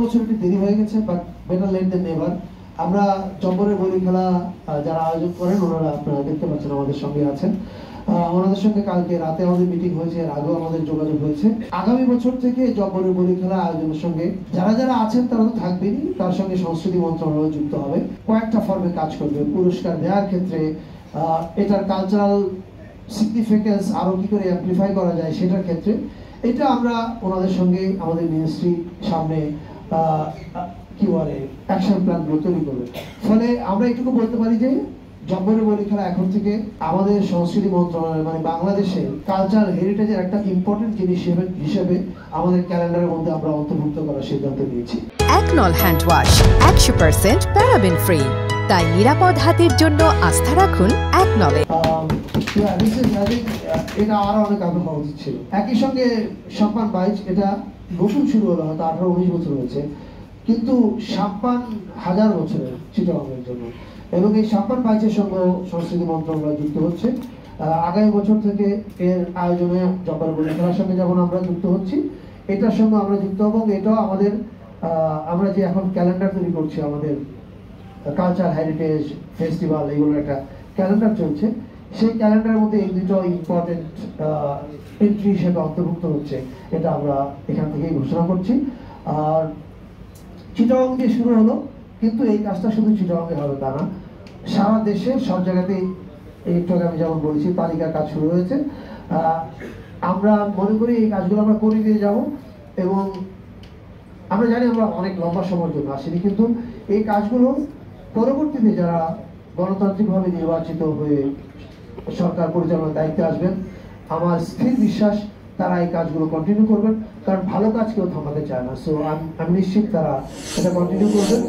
বছর একটু দেরি হয়ে গেছে, but better late than never. আমরা জব্বরের বলি খেলা যারা আয়োজন করেন ওনারা আপনারা দেখতে পাচ্ছেন আমাদের সঙ্গে আছেন। ওনাদের সঙ্গে কালকে রাতে আমাদের মিটিং হয়েছে, এর আগেও আমাদের যোগাযোগ হয়েছে। আগামী বছর থেকে জব্বরের বলি খেলা আয়োজনের সঙ্গে যারা যারা আছেন তারা তো থাকবেনই, তার সঙ্গে সংস্কৃতি মন্ত্রণালয় যুক্ত হবে, কয়েকটা ফর্মে কাজ করবে। পুরস্কার দেওয়ার ক্ষেত্রে এটার কালচারাল সিগনিফিকেন্স আরো কি করে অ্যাম্প্লিফাই করা যায় সেটার ক্ষেত্রে এটা আমরা ওনাদের সঙ্গে আমাদের মিনিস্ট্রি সামনে কি বলে অ্যাকশন প্ল্যান গুলো তৈরি করবে। ফলে আমরা এটুকু বলতে পারি যে জব্বরের বলি খেলা এখন থেকে আমাদের সংস্কৃতি মন্ত্রণালয় মানে বাংলাদেশে কালচারাল হেরিটেজের একটা ইম্পর্টেন্ট জিনিস হিসেবে আমাদের ক্যালেন্ডারের মধ্যে আমরা অন্তর্ভুক্ত করার সিদ্ধান্ত নিয়েছি। একনল হ্যান্ড ওয়াশ 100% প্যারাবেন ফ্রি, তাই নিরাপদ হাতের জন্য আস্থা রাখুন একনলে। এটা আরো অনেক আগে হওয়া উচিত ছিল। একই সঙ্গে সাম্পান বাইচ এটা নতুন শুরু হলো, হয়তো 18-19 বছর হয়েছে, কিন্তু সাম্পান 1000 বছরের চিটাগাংয়ের জন্য, এবং এই সাম্পান বাইচের সঙ্গে সংস্কৃতি মন্ত্রণালয় যুক্ত হচ্ছে। আগামী বছর থেকে এর আয়োজনে জব্বরের বলি খেলার সঙ্গে যেমন আমরা যুক্ত হচ্ছি, এটার সঙ্গে আমরা যুক্ত হব। এটাও আমাদের আমরা যে এখন ক্যালেন্ডার তৈরি করছি, আমাদের কালচার হেরিটেজ ফেস্টিভ্যাল এগুলোর একটা ক্যালেন্ডার চলছে, সেই ক্যালেন্ডারের মধ্যে এই দুটো ইম্পর্টেন্ট এন্ট্রি হিসেবে অন্তর্ভুক্ত হচ্ছে। এটা আমরা এখান থেকেই ঘোষণা করছি। আর চিটাগাং দিয়ে শুরু হলো, কিন্তু এই কাজটা শুধু চিটাগাংয়ে হবে তা না, সারা দেশে সব জায়গাতেই একটু আগে আমি যেমন বলেছি তালিকার কাজ শুরু হয়েছে। আমরা মনে করি এই কাজগুলো আমরা করে দিয়ে যাব, এবং আমরা জানি আমরা অনেক লম্বা সময়ের জন্য আসিনি, কিন্তু এই কাজগুলো পরবর্তীতে যারা গণতান্ত্রিকভাবে নির্বাচিত হয়ে সরকার পরিচালনার দায়িত্বে আসবেন, আমার স্থির বিশ্বাস তারা এই কাজগুলো কন্টিনিউ করবেন, কারণ ভালো কাজ কেউ থামাতে চায় না। সো আমি নিশ্চিত তারা এটা কন্টিনিউ করবেন।